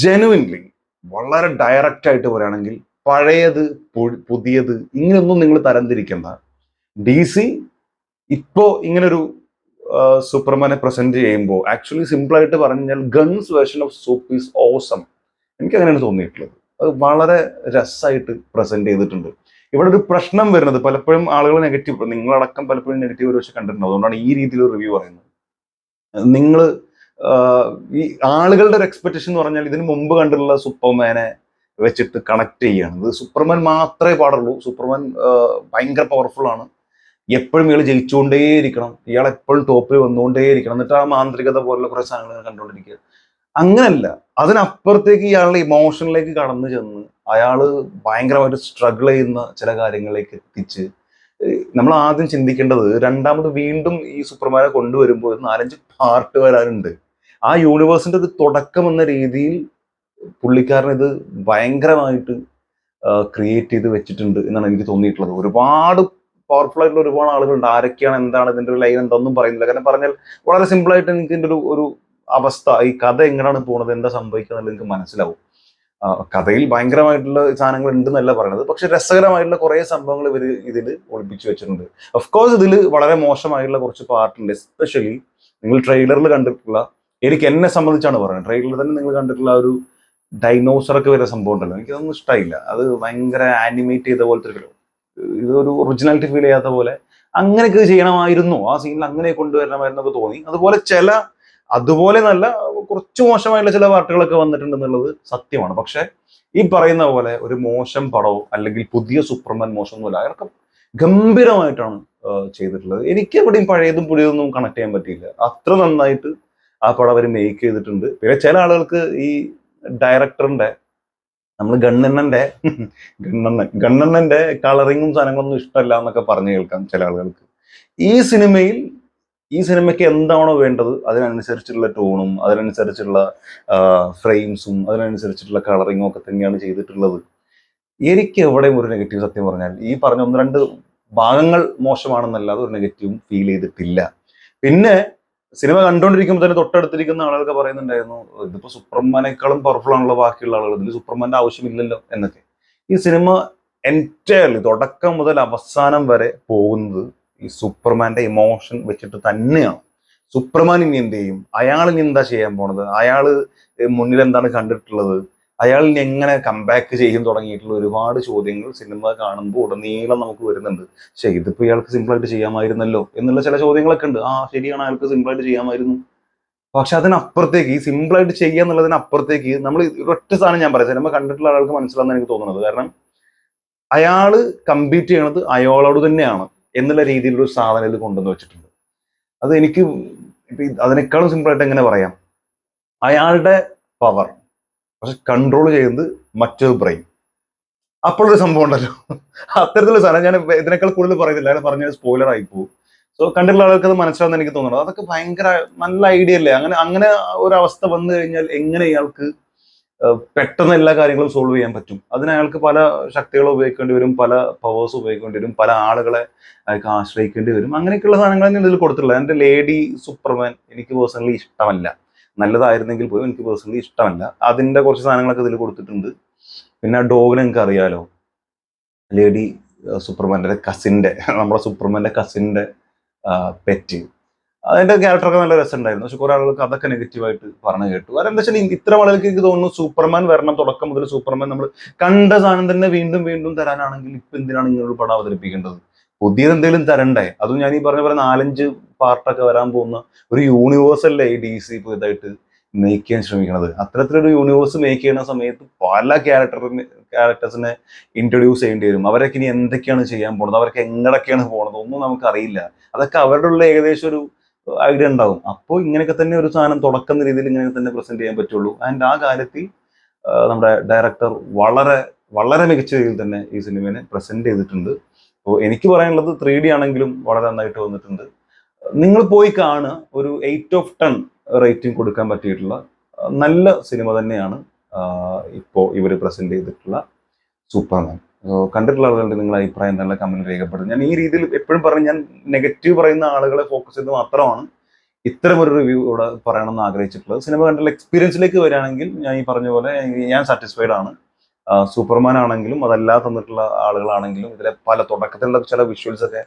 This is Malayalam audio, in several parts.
ജെനുവിൻലി വളരെ ഡയറക്റ്റ് ആയിട്ട് പറയുകയാണെങ്കിൽ പഴയത് പുതിയത് ഇങ്ങനെയൊന്നും നിങ്ങൾ തരംതിരിക്കണ്ട. ഡി സി ഇപ്പോ ഇങ്ങനൊരു സൂപ്പർമാനെ പ്രസന്റ് ചെയ്യുമ്പോൾ ആക്ച്വലി സിമ്പിൾ ആയിട്ട് പറഞ്ഞാൽ guns version of soup is awesome. എനിക്ക് അങ്ങനെയാണ് തോന്നിയിട്ടുള്ളത്. അത് വളരെ രസമായിട്ട് പ്രസന്റ് ചെയ്തിട്ടുണ്ട്. ഇവിടെ ഒരു പ്രശ്നം വരുന്നത് പലപ്പോഴും ആളുകൾ നെഗറ്റീവ്, നിങ്ങളടക്കം പലപ്പോഴും നെഗറ്റീവ് ഒരു പക്ഷെ കണ്ടിട്ടുണ്ട്. അതുകൊണ്ടാണ് ഈ രീതിയിൽ റിവ്യൂ പറയുന്നത്. നിങ്ങൾ ഈ ആളുകളുടെ ഒരു എക്സ്പെക്ടേഷൻ എന്ന് പറഞ്ഞാൽ ഇതിന് മുമ്പ് കണ്ടിട്ടുള്ള സൂപ്പർമാനെ വെച്ചിട്ട് കണക്ട് ചെയ്യാണ്. ഇത് സൂപ്പർമാൻ മാത്രമേ പാടുള്ളൂ, സൂപ്പർമാൻ ഭയങ്കര പവർഫുൾ ആണ്, എപ്പോഴും ഇയാൾ ജയിച്ചുകൊണ്ടേയിരിക്കണം, ഇയാൾ എപ്പോഴും ടോപ്പിൽ വന്നുകൊണ്ടേയിരിക്കണം, എന്നിട്ട് ആ മാന്ത്രികത പോലുള്ള കുറെ സാധനങ്ങൾ കണ്ടുകൊണ്ടിരിക്കുക. അങ്ങനല്ല, അതിനപ്പുറത്തേക്ക് ഇയാളുടെ ഇമോഷനിലേക്ക് കടന്നു ചെന്ന് അയാള് ഭയങ്കരമായിട്ട് സ്ട്രഗിൾ ചെയ്യുന്ന ചില കാര്യങ്ങളിലേക്ക് എത്തിച്ച് നമ്മൾ ആദ്യം ചിന്തിക്കേണ്ടത് രണ്ടാമത് വീണ്ടും ഈ സൂപ്പർമാനെ കൊണ്ടുവരുമ്പോൾ 4-5 പാർട്ട് വരാനുണ്ട്. ആ യൂണിവേഴ്സിന്റെ ഒരു തുടക്കം എന്ന രീതിയിൽ പുള്ളിക്കാരൻ ഇത് ഭയങ്കരമായിട്ട് ക്രിയേറ്റ് ചെയ്ത് വെച്ചിട്ടുണ്ട് എന്നാണ് എനിക്ക് തോന്നിയിട്ടുള്ളത്. ഒരുപാട് പവർഫുൾ ആയിട്ടുള്ള ഒരുപാട് ആളുകളുണ്ട്. ആരൊക്കെയാണ്, എന്താണ് ഇതിന്റെ ഒരു ലൈൻ എന്താണെന്നും പറയുന്നില്ല. കാരണം പറഞ്ഞാൽ വളരെ സിമ്പിൾ ആയിട്ട് എനിക്ക് ഇതിന്റെ ഒരു അവസ്ഥ, ഈ കഥ എങ്ങനെയാണ് പോണത്, എന്താ സംഭവിക്കുക എന്നുള്ളത് എനിക്ക് മനസ്സിലാവും. കഥയിൽ ഭയങ്കരമായിട്ടുള്ള സാധനങ്ങൾ ഉണ്ടെന്നല്ല പറയുന്നത്, പക്ഷെ രസകരമായിട്ടുള്ള കുറെ സംഭവങ്ങൾ ഇവർ ഇതിൽ ഒളിപ്പിച്ചു വെച്ചിട്ടുണ്ട്. ഓഫ്കോഴ്സ് ഇതിൽ വളരെ മോശമായിട്ടുള്ള കുറച്ച് പാർട്ടുണ്ട്. എസ്പെഷ്യലി നിങ്ങൾ ട്രെയിലറിൽ കണ്ടിട്ടുള്ള, എനിക്ക് എന്നെ സംബന്ധിച്ചാണ് പറയുന്നത്, ട്രെയിലറിൽ തന്നെ നിങ്ങൾ കണ്ടിട്ടുള്ള ഒരു ഡൈനോസറൊക്കെ വരുന്ന സംഭവം ഉണ്ടല്ലോ, എനിക്കതൊന്നും ഇഷ്ടമായില്ല. അത് ഭയങ്കര ആനിമേറ്റ് ചെയ്ത പോലത്തെ ഒരു, ഇതൊരു ഒറിജിനാലിറ്റി ഫീൽ ചെയ്യാത്ത പോലെ. അങ്ങനെയൊക്കെ ചെയ്യണമായിരുന്നു, ആ സീനിൽ അങ്ങനെ കൊണ്ടുവരണമായിരുന്നൊക്കെ തോന്നി. അതുപോലെ നല്ല കുറച്ച് മോശമായിട്ടുള്ള ചില പാർട്ടുകളൊക്കെ വന്നിട്ടുണ്ടെന്നുള്ളത് സത്യമാണ്. പക്ഷെ ഈ പറയുന്ന പോലെ ഒരു മോശം പടമോ അല്ലെങ്കിൽ പുതിയ സൂപ്പർമാൻ മോശമൊന്നുമില്ല, അയാൾക്ക് ഗംഭീരമായിട്ടാണ് ചെയ്തിട്ടുള്ളത്. എനിക്ക് എവിടെയും പഴയതും പുതിയതൊന്നും കണക്ട് ചെയ്യാൻ പറ്റിയില്ല. അത്ര നന്നായിട്ട് ആ പടം അവർ മേക്ക് ചെയ്തിട്ടുണ്ട്. പിന്നെ ചില ആളുകൾക്ക് ഈ ഡയറക്ടറിന്റെ, നമ്മൾ ഗണ്ണണ്ണന്റെ കളറിങ്ങും സാധനങ്ങളൊന്നും ഇഷ്ടമല്ല എന്നൊക്കെ പറഞ്ഞു കേൾക്കാം ചില ആളുകൾക്ക്. ഈ സിനിമയ്ക്ക് എന്താണോ വേണ്ടത് അതിനനുസരിച്ചുള്ള ടോണും അതിനനുസരിച്ചുള്ള ഫ്രെയിംസും അതിനനുസരിച്ചിട്ടുള്ള കളറിങ്ങും ഒക്കെ തന്നെയാണ് ചെയ്തിട്ടുള്ളത്. എനിക്ക് എവിടെയും ഒരു നെഗറ്റീവ്, സത്യം പറഞ്ഞാൽ ഈ പറഞ്ഞ 1-2 ഭാഗങ്ങൾ മോശമാണെന്നല്ലാതെ ഒരു നെഗറ്റീവും ഫീൽ ചെയ്തിട്ടില്ല. പിന്നെ സിനിമ കണ്ടുകൊണ്ടിരിക്കുമ്പോൾ തന്നെ തൊട്ടടുത്തിരിക്കുന്ന ആളുകളൊക്കെ പറയുന്നുണ്ടായിരുന്നു, ഇതിപ്പോ സൂപ്പർമാനേക്കാളും പവർഫുൾ ആണല്ലോ ബാക്കിയുള്ള ആളുകൾ, ഇതിൽ സൂപ്പർമാന്റെ ആവശ്യമില്ലല്ലോ എന്നൊക്കെ. ഈ സിനിമ എൻറ്റയർലി തുടക്കം മുതൽ അവസാനം വരെ പോകുന്നത് ഈ സൂപ്പർമാന്റെ ഇമോഷൻ വെച്ചിട്ട് തന്നെയാണ്. സൂപ്പർമാൻ ഇനി എന്ത് ചെയ്യും, അയാൾ ഇനി എന്താ ചെയ്യാൻ പോണത്, അയാള് മുന്നിൽ എന്താണ് കണ്ടിട്ടുള്ളത്, അയാൾ ഇനി എങ്ങനെ കംബാക്ക് ചെയ്യും തുടങ്ങിയിട്ടുള്ള ഒരുപാട് ചോദ്യങ്ങൾ സിനിമ കാണുമ്പോൾ ഉടനീളം നമുക്ക് വരുന്നുണ്ട്. പക്ഷെ ഇതിപ്പോ ഇയാൾക്ക് സിമ്പിളായിട്ട് ചെയ്യാമായിരുന്നല്ലോ എന്നുള്ള ചില ചോദ്യങ്ങളൊക്കെ ഉണ്ട്. ശരിയാണ്, അയാൾക്ക് സിമ്പിളായിട്ട് ചെയ്യാമായിരുന്നു. പക്ഷെ അതിനപ്പുറത്തേക്ക്, ഈ സിമ്പിളായിട്ട് ചെയ്യുക എന്നുള്ളതിനപ്പുറത്തേക്ക് നമ്മൾ ഒറ്റ സാധനം ഞാൻ പറയാം, സിനിമ കണ്ടിട്ടുള്ള ആൾക്ക് മനസ്സിലാവുന്ന എനിക്ക് തോന്നുന്നത്. കാരണം അയാള് കമ്പീറ്റ് ചെയ്യണത് അയാളോട് തന്നെയാണ് എന്നുള്ള രീതിയിലൊരു സാധനം ഇത് കൊണ്ടുവന്ന് വെച്ചിട്ടുണ്ട്. അത് എനിക്ക് ഇപ്പൊ അതിനേക്കാളും സിമ്പിളായിട്ട് എങ്ങനെ പറയാം, അയാളുടെ പവർ പക്ഷെ കൺട്രോൾ ചെയ്യുന്നത് മറ്റൊരു ബ്രെയിൻ. അപ്പോഴൊരു സംഭവം ഉണ്ടല്ലോ, അത്തരത്തിലുള്ള സാധനം ഞാൻ ഇതിനേക്കാൾ കൂടുതൽ പറയുന്നില്ല, അയാൾ പറഞ്ഞ സ്പോയിലർ ആയി പോകും. സോ കണ്ടിട്ടുള്ള ആൾക്ക് അത് മനസ്സിലാവുന്ന എനിക്ക് തോന്നുന്നത്. അതൊക്കെ ഭയങ്കര നല്ല ഐഡിയ അല്ലേ. അങ്ങനെ ഒരു അവസ്ഥ വന്നു കഴിഞ്ഞാൽ എങ്ങനെ ഇയാൾക്ക് പെട്ടെന്ന് എല്ലാ കാര്യങ്ങളും സോൾവ് ചെയ്യാൻ പറ്റും. അതിന് അയാൾക്ക് പല ശക്തികളും ഉപയോഗിക്കേണ്ടി വരും, പല പവേഴ്സ് ഉപയോഗിക്കേണ്ടി വരും, പല ആളുകളെ അയാൾക്ക് ആശ്രയിക്കേണ്ടി വരും. അങ്ങനെയൊക്കെയുള്ള സാധനങ്ങൾ തന്നെ ഇതിൽ കൊടുത്തിട്ടുള്ളത്. എൻ്റെ ലേഡി സൂപ്പർമാൻ എനിക്ക് പേഴ്സണലി ഇഷ്ടമല്ല. നല്ലതായിരുന്നെങ്കിൽ പോലും എനിക്ക് പേഴ്സണലി ഇഷ്ടമല്ല. അതിന്റെ കുറച്ച് സാധനങ്ങളൊക്കെ ഇതിൽ കൊടുത്തിട്ടുണ്ട്. പിന്നെ ഡോഗിനെ നിങ്ങൾക്ക് അറിയാലോ, ലേഡി സൂപ്പർമാൻ്റെ കസിന്റെ, നമ്മുടെ സൂപ്പർമാൻ്റെ കസിന്റെ പെറ്റ്. അതിന്റെ ക്യാരക്ടറൊക്കെ നല്ല രസമുണ്ടായിരുന്നു. പക്ഷെ കുറെ ആളുകൾക്ക് അതൊക്കെ നെഗറ്റീവായിട്ട് പറഞ്ഞു കേട്ടു. കാരണം എന്താ വെച്ചാൽ ഇത്തരം ആളുകൾക്ക് എനിക്ക് തോന്നുന്നു സൂപ്പർമാൻ വരണം, തുടക്കം മുതൽ സൂപ്പർമാൻ നമ്മൾ കണ്ട സാധനം തന്നെ വീണ്ടും വീണ്ടും തരാനാണെങ്കിൽ ഇപ്പൊ എന്തിനാണ് ഇങ്ങനൊരു പടം അവതരിപ്പിക്കേണ്ടത്? പുതിയത് എന്തെങ്കിലും തരണ്ടേ? അതും ഞാൻ ഈ പറഞ്ഞ പോലെ 4-5 പാർട്ടൊക്കെ വരാൻ പോകുന്ന ഒരു യൂണിവേഴ്സ് അല്ലേ ഈ DC പുതിയതായിട്ട് മേക്ക് ചെയ്യാൻ ശ്രമിക്കുന്നത്. അത്തരത്തിലൊരു യൂണിവേഴ്സ് മേക്ക് ചെയ്യുന്ന സമയത്ത് പല ക്യാരക്ടേഴ്സിനെ ഇൻട്രൊഡ്യൂസ് ചെയ്യേണ്ടി വരും. അവരൊക്കെ ഇനി എന്തൊക്കെയാണ് ചെയ്യാൻ പോകുന്നത്, അവരൊക്കെ എങ്ങടൊക്കെയാണ് പോകുന്നത് ഒന്നും നമുക്കറിയില്ല. അതൊക്കെ അവരുടെ ഉള്ള ഏകദേശം ഒരു ഐഡിയ ഉണ്ടാവും. അപ്പോൾ ഇങ്ങനെയൊക്കെ തന്നെ ഒരു സാധനം തുടക്കുന്ന രീതിയിൽ ഇങ്ങനെ തന്നെ പ്രസന്റ് ചെയ്യാൻ പറ്റുള്ളൂ. ആൻഡ് ആ കാര്യത്തിൽ നമ്മുടെ ഡയറക്ടർ വളരെ വളരെ മികച്ച രീതിയിൽ തന്നെ ഈ സിനിമയെ പ്രസന്റ് ചെയ്തിട്ടുണ്ട്. അപ്പോൾ എനിക്ക് പറയാനുള്ളത് 3D ആണെങ്കിലും വളരെ നന്നായിട്ട് വന്നിട്ടുണ്ട്. നിങ്ങൾ പോയി കാണുക. ഒരു 8/10 റേറ്റിംഗ് കൊടുക്കാൻ പറ്റിയിട്ടുള്ള നല്ല സിനിമ തന്നെയാണ് ഇപ്പോൾ ഇവർ പ്രസന്റ് ചെയ്തിട്ടുള്ള സൂപ്പർമാൻ. കണ്ടിട്ടുള്ള ആളുകളുടെ നിങ്ങളുടെ അഭിപ്രായം നല്ല കമന്റ് രേഖപ്പെടുത്തും. ഞാൻ ഈ രീതിയിൽ എപ്പോഴും പറഞ്ഞു, ഞാൻ നെഗറ്റീവ് പറയുന്ന ആളുകളെ ഫോക്കസ് ചെയ്ത് മാത്രമാണ് ഇത്തരം ഒരു റിവ്യൂ ഇവിടെ പറയണമെന്ന് ആഗ്രഹിച്ചിട്ടുള്ളത്. സിനിമ കണ്ടുള്ള എക്സ്പീരിയൻസിലേക്ക് വരികയാണെങ്കിൽ ഞാൻ ഈ പറഞ്ഞ പോലെ ഞാൻ സാറ്റിസ്ഫൈഡ് ആണ്. സൂപ്പർമാൻ ആണെങ്കിലും അതല്ലാതെ തന്നിട്ടുള്ള ആളുകളാണെങ്കിലും ഇതിലെ പല തുടക്കത്തിലുള്ള ചില വിഷ്വൽസ് ഒക്കെ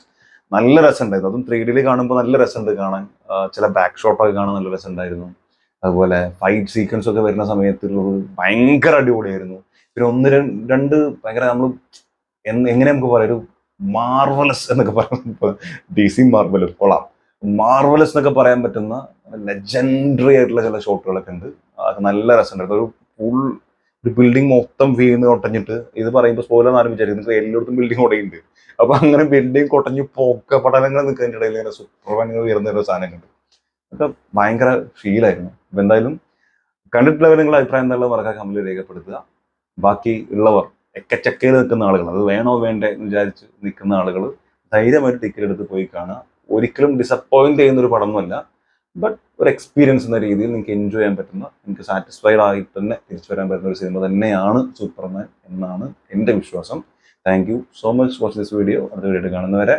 നല്ല രസമുണ്ടായിരുന്നു. അതും 3D കാണുമ്പോൾ നല്ല രസമുണ്ട് കാണാൻ. ചില ബാക്ക് ഷോട്ടൊക്കെ കാണാൻ നല്ല രസമുണ്ടായിരുന്നു. അതുപോലെ ഫൈറ്റ് സീക്വൻസ് ഒക്കെ വരുന്ന സമയത്തുള്ളത് ഭയങ്കര അടിപൊളിയായിരുന്നു. പിന്നെ ഒന്ന് രണ്ട് ഭയങ്കര നമ്മൾ എങ്ങനെ നമുക്ക് പറയാം, ഒരു മാർവലസ് എന്നൊക്കെ പറയുമ്പോൾ DC മാർവൽ കൊള്ളാം, മാർവലസ് എന്നൊക്കെ പറയാൻ പറ്റുന്ന ലെജൻഡറി ആയിട്ടുള്ള ചില ഷോട്ടുകളൊക്കെ ഉണ്ട്. അതൊക്കെ നല്ല രസമുണ്ടായിരുന്നു. ഒരു ഫുൾ ഒരു ബിൽഡിംഗ് മൊത്തം വീണ് കൊട്ടഞ്ഞിട്ട്, ഇത് പറയുമ്പോൾ സ്പോയിലർ ആരും വിചാരിക്കും നിങ്ങൾക്ക് എല്ലായിടത്തും ബിൽഡിംഗ് കൊടയുണ്ട്. അപ്പൊ അങ്ങനെ ബിൽഡിംഗ് കൊട്ടഞ്ഞ് പോക്ക പടലങ്ങൾ നിൽക്കുന്നതിന്റെ ഇടയിൽ ഇങ്ങനെ സൂപ്പർമാനുകൾ ഉയർന്ന ഒരു സാധനങ്ങളുണ്ട്. അതൊക്കെ ഭയങ്കര ഫീലായിരുന്നു. അപ്പൊ എന്തായാലും കണ്ടിട്ടുള്ളവർ നിങ്ങളുടെ അഭിപ്രായം എന്നുള്ള മറക്കാൻ കമന്റിൽ രേഖപ്പെടുത്തുക. ബാക്കി ഉള്ളവർ എക്കച്ചക്കയിൽ നിൽക്കുന്ന ആളുകൾ, അത് വേണോ വേണ്ടേ എന്ന് വിചാരിച്ച് നിൽക്കുന്ന ആളുകൾ ധൈര്യമായിട്ട് ടിക്കറ്റ് എടുത്ത് പോയി കാണുക. ഒരിക്കലും ഡിസപ്പോയിന്റ് ചെയ്യുന്ന ഒരു പടമൊന്നുമല്ല. ബട്ട് ഒരു എക്സ്പീരിയൻസ് എന്ന രീതിയിൽ നിങ്ങൾക്ക് എൻജോയ് ചെയ്യാൻ പറ്റുന്ന, നിങ്ങൾക്ക് സാറ്റിസ്ഫൈഡ് ആയിട്ട് തന്നെ തിരിച്ചു വരാൻ പറ്റുന്ന ഒരു സിനിമ തന്നെയാണ് സൂപ്പർമാൻ എന്നാണ് എൻ്റെ വിശ്വാസം. Thank you so much watch this video. അടുത്ത വീഡിയോ കാണുന്നവരെ